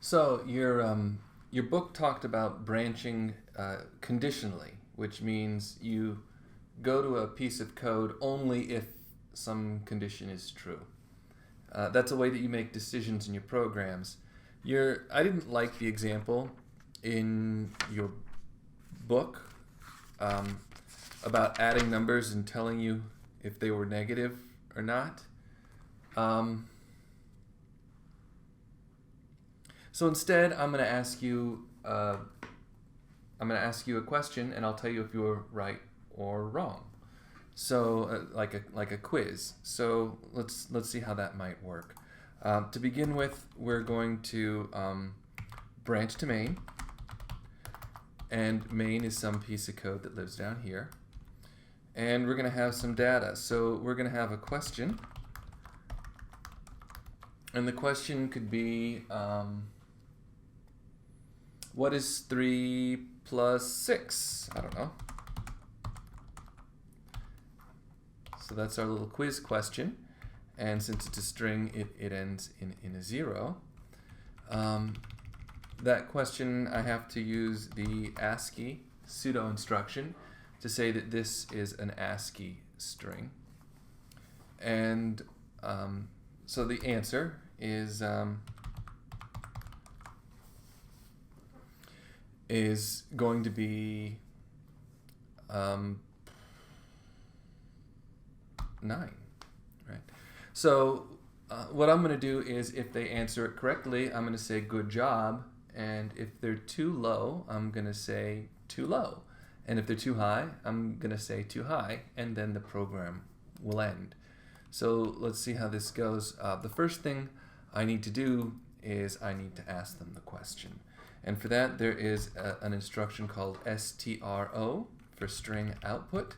So your book talked about branching conditionally, which means you go to a piece of code only if some condition is true. That's a way that you make decisions in your programs. I didn't like the example in your book about adding numbers and telling you if they were negative or not. So instead, I'm going to ask you a question, and I'll tell you if you're right or wrong. So like a quiz. So let's see how that might work. To begin with, we're going to branch to main, and main is some piece of code that lives down here. And we're going to have some data. So we're going to have a question, and the question could be, what is 3 plus 6? I don't know. So that's our little quiz question. And since it's a string, it ends in a 0. That question, I have to use the ASCII pseudo instruction to say that this is an ASCII string. And so the answer is going to be 9, right? So what I'm going to do is, if they answer it correctly, I'm going to say good job, and if they're too low, I'm going to say too low, and if they're too high, I'm going to say too high, and then the program will end. So let's see how this goes. The first thing I need to do is I need to ask them the question. And for that, there is an instruction called stro for string output.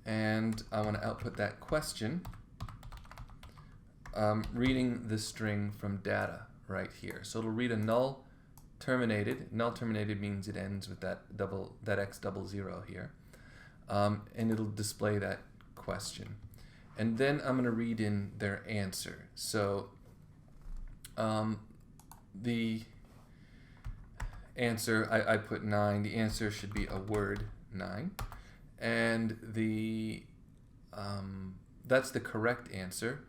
And I want to output that question reading the string from data right here. So it'll read a null terminated. Null terminated means it ends with that x00 here. And it'll display that question. And then I'm going to read in their answer. So the answer, I put 9. The answer should be a word 9. And that's the correct answer.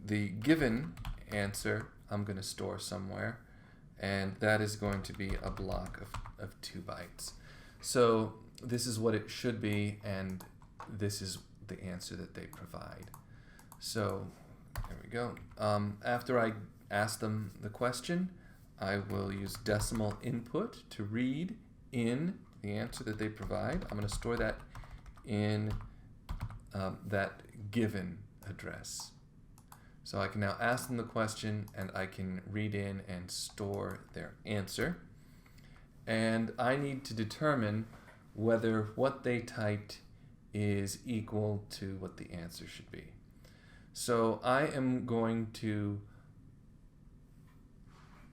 The given answer I'm going to store somewhere, and that is going to be a block of 2 bytes. So this is what it should be, and this is the answer that they provide. So there we go. After I ask them the question, I will use decimal input to read in the answer that they provide. I'm going to store that in that given address. So I can now ask them the question, and I can read in and store their answer. And I need to determine whether what they typed is equal to what the answer should be. So I want to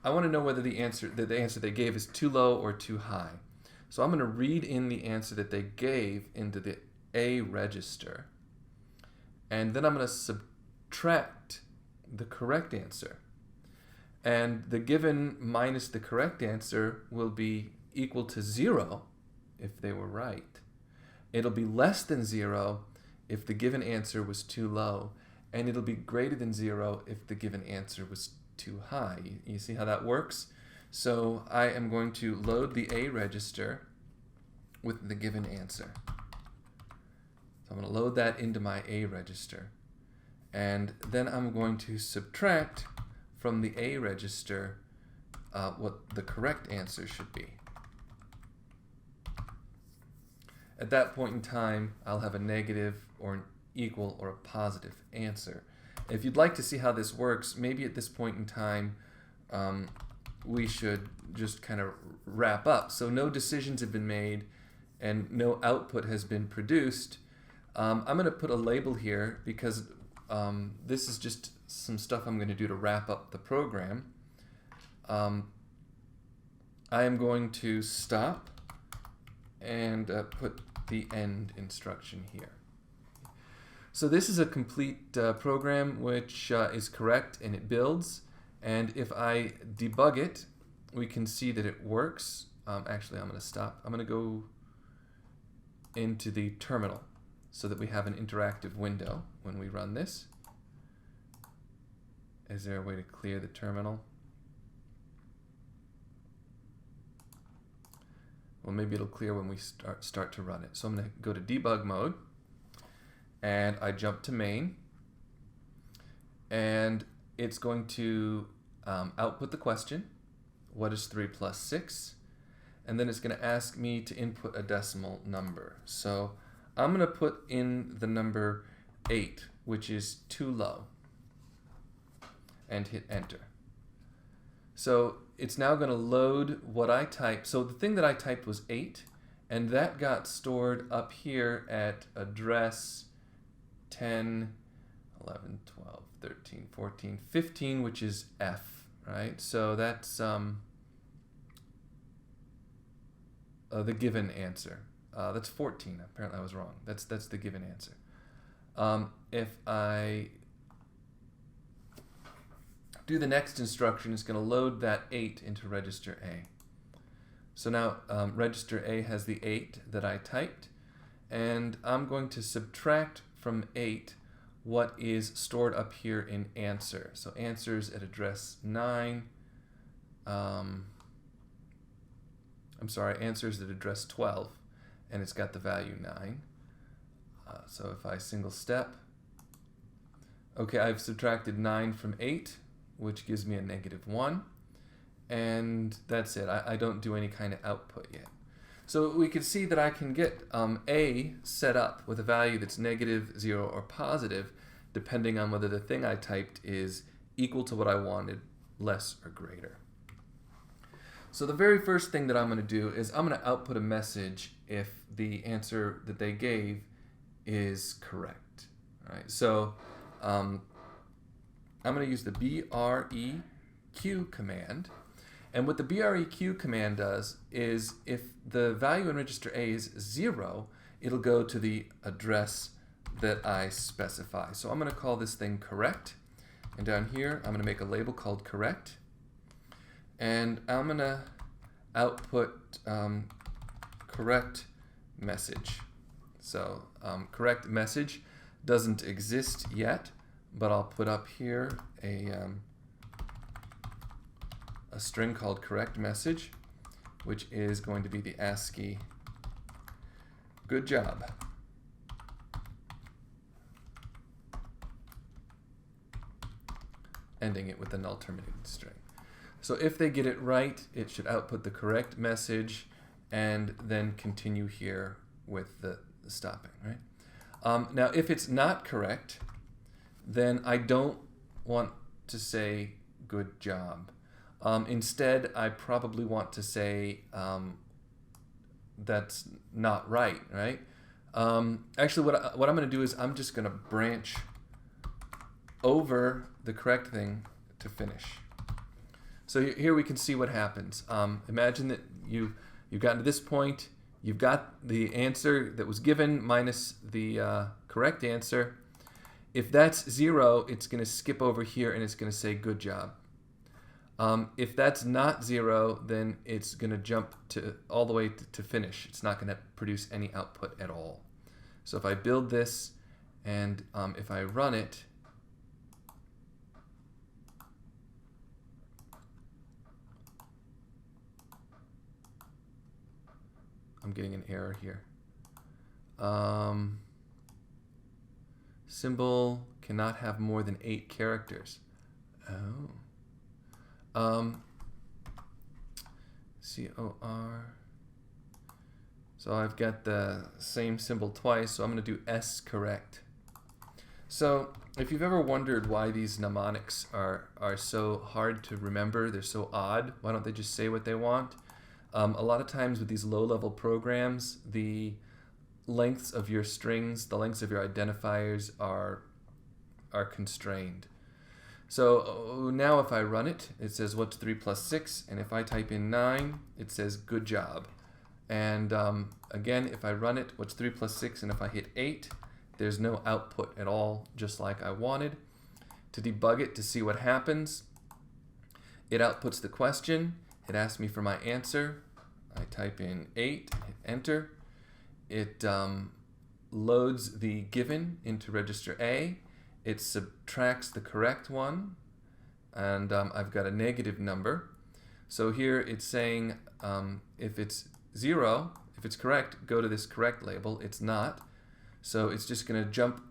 know whether the answer they gave is too low or too high. So I'm going to read in the answer that they gave into the A register. And then I'm going to subtract the correct answer. And the given minus the correct answer will be equal to 0 if they were right. It'll be less than 0 if the given answer was too low. And it'll be greater than 0 if the given answer was too high. You see how that works? So I am going to load the A register with the given answer. So I'm going to load that into my A register. And then I'm going to subtract from the A register what the correct answer should be. At that point in time, I'll have a negative or an equal or a positive answer. If you'd like to see how this works, maybe at this point in time, we should just kind of wrap up. So no decisions have been made and no output has been produced. I'm going to put a label here because this is just some stuff I'm going to do to wrap up the program. I am going to stop and put the end instruction here. So this is a complete program which is correct, and it builds, And if I debug it, we can see that it works. Actually, I'm going to stop. I'm going to go into the terminal so that we have an interactive window when we run this. Is there a way to clear the terminal? Well, maybe it'll clear when we start to run it. So I'm going to go to debug mode, and I jump to main, and it's going to output the question, what is 3 plus 6? And then it's going to ask me to input a decimal number. So I'm going to put in the number 8, which is too low, and hit enter. So it's now going to load what I typed. So the thing that I typed was 8, and that got stored up here at address 10, 11, 12, 13, 14, 15, which is F, right? So that's the given answer. That's 14. Apparently I was wrong. That's the given answer. If I do the next instruction, it's going to load that 8 into register A. So now register A has the 8 that I typed, and I'm going to subtract from 8 what is stored up here in answer. So answers at address 9. Answers at address 12, and it's got the value 9. So if I single step, okay, I've subtracted 9 from 8, which gives me a -1, and that's it. I don't do any kind of output yet. So we can see that I can get A set up with a value that's -0 or positive, depending on whether the thing I typed is equal to what I wanted, less or greater. So the very first thing that I'm going to do is I'm going to output a message if the answer that they gave is correct. All right, so I'm going to use the BREQ command. And what the BREQ command does is if the value in register A is 0, it'll go to the address that I specify. So I'm going to call this thing correct. And down here, I'm going to make a label called correct. And I'm going to output correct message. So correct message doesn't exist yet, but I'll put up here a string called correct message, which is going to be the ASCII good job. Ending it with a null terminated string. So if they get it right, it should output the correct message and then continue here with the stopping, right? Now, if it's not correct, then I don't want to say good job. Instead, I probably want to say that's not right, right? Actually, what I'm going to do is I'm just going to branch over the correct thing to finish. So here we can see what happens. Imagine that you've gotten to this point. You've got the answer that was given minus the correct answer. If that's 0, it's going to skip over here and it's going to say good job. If that's not 0, then it's going to jump to all the way to finish. It's not going to produce any output at all. So if I build this and if I run it, I'm getting an error here. Symbol cannot have more than 8 characters. Oh. COR. So I've got the same symbol twice, so I'm going to do S correct. So if you've ever wondered why these mnemonics are so hard to remember, they're so odd, why don't they just say what they want? A lot of times with these low-level programs, the lengths of your strings, the lengths of your identifiers are constrained. So now if I run it, it says what's 3 plus 6, and if I type in 9, it says good job. And again, if I run it, what's 3 plus 6, and if I hit 8, there's no output at all, just like I wanted. To debug it, to see what happens, It outputs the question. It asks me for my answer. I type in 8, hit enter. It loads the given into register A. It subtracts the correct one, and I've got a negative number. So here it's saying if it's 0, if it's correct, go to this correct label. It's not. So it's just going to jump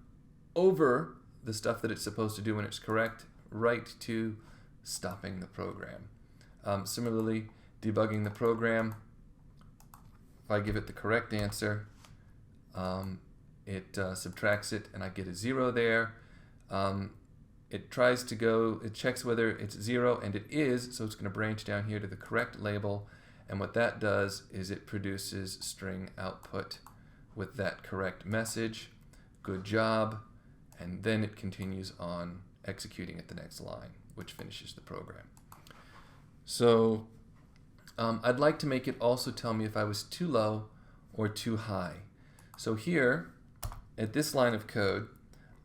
over the stuff that it's supposed to do when it's correct, right to stopping the program. Similarly, debugging the program, if I give it the correct answer, it subtracts it and I get a 0 there. It tries to go, it checks whether it's 0, and it is, so it's going to branch down here to the correct label, and what that does is it produces string output with that correct message. Good job. And then it continues on executing at the next line, which finishes the program. So I'd like to make it also tell me if I was too low or too high. So here, at this line of code,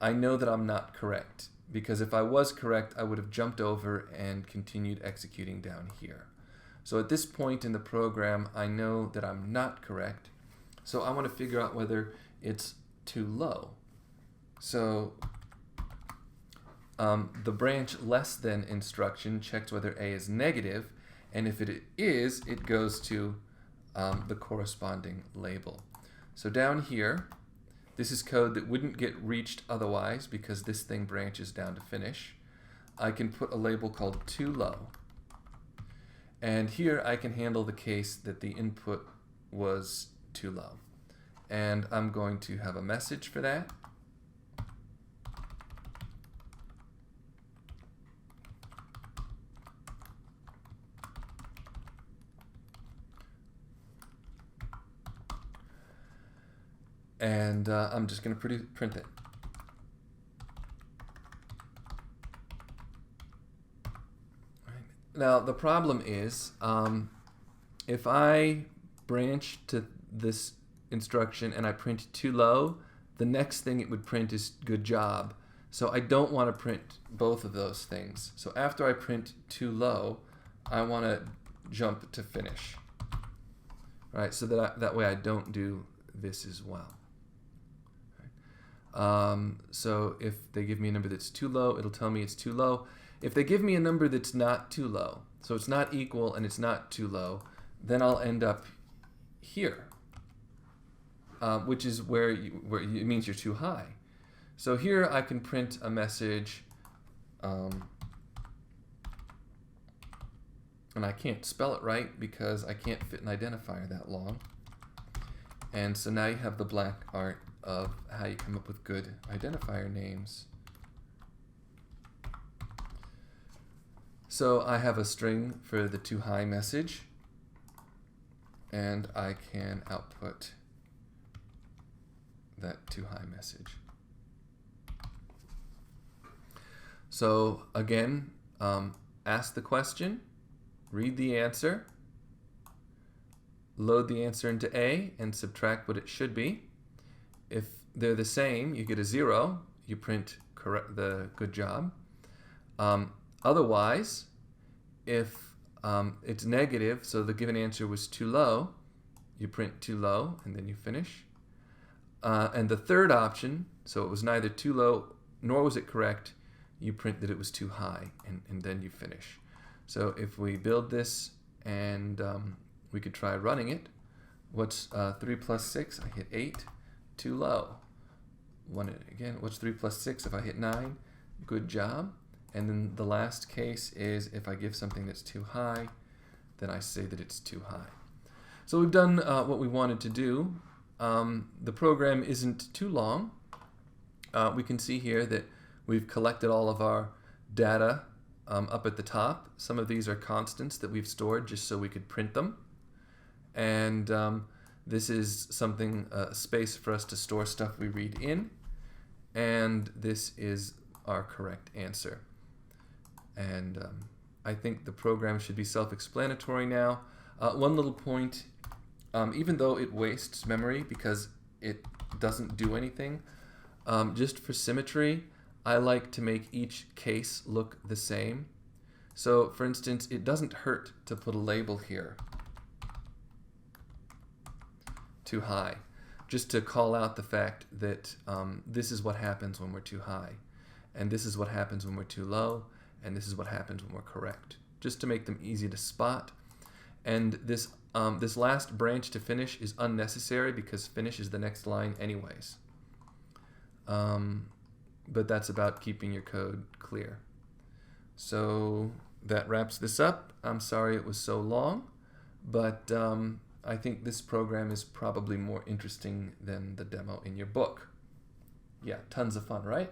I know that I'm not correct, because if I was correct, I would have jumped over and continued executing down here. So at this point in the program, I know that I'm not correct, so I want to figure out whether it's too low. So the branch less than instruction checks whether A is negative, and if it is, it goes to the corresponding label. So down here, this is code that wouldn't get reached otherwise because this thing branches down to finish. I can put a label called too low. And here I can handle the case that the input was too low. And I'm going to have a message for that. And I'm just going to print it. Now the problem is, if I branch to this instruction and I print too low, the next thing it would print is good job. So I don't want to print both of those things. So after I print too low, I want to jump to finish. Right? So that way I don't do this as well. So if they give me a number that's too low, it'll tell me it's too low. If they give me a number that's not too low, so it's not equal and it's not too low, then I'll end up here, which is where it means you're too high. So here I can print a message, and I can't spell it right because I can't fit an identifier that long. And so now you have the black art of how you come up with good identifier names. So I have a string for the too high message, and I can output that too high message. So again, ask the question, read the answer, load the answer into A, and subtract what it should be. If they're the same, you get a 0. You print the good job. Otherwise, if it's negative, so the given answer was too low, you print too low, and then you finish. And the third option, so it was neither too low nor was it correct, you print that it was too high, and then you finish. So if we build this and we could try running it, what's 3 plus 6? I hit 8. Too low. Again, what's 3 plus 6? If I hit 9, good job. And then the last case is if I give something that's too high, then I say that it's too high. So we've done what we wanted to do. The program isn't too long. We can see here that we've collected all of our data up at the top. Some of these are constants that we've stored just so we could print them. And this is something, a space for us to store stuff we read in. And this is our correct answer. And I think the program should be self-explanatory now. One little point, even though it wastes memory because it doesn't do anything, just for symmetry, I like to make each case look the same. So for instance, it doesn't hurt to put a label here, too high, just to call out the fact that this is what happens when we're too high, and this is what happens when we're too low, and this is what happens when we're correct, just to make them easy to spot. And this last branch to finish is unnecessary because finish is the next line anyways. But that's about keeping your code clear. So that wraps this up. I'm sorry it was so long, but I think this program is probably more interesting than the demo in your book. Yeah, tons of fun, right?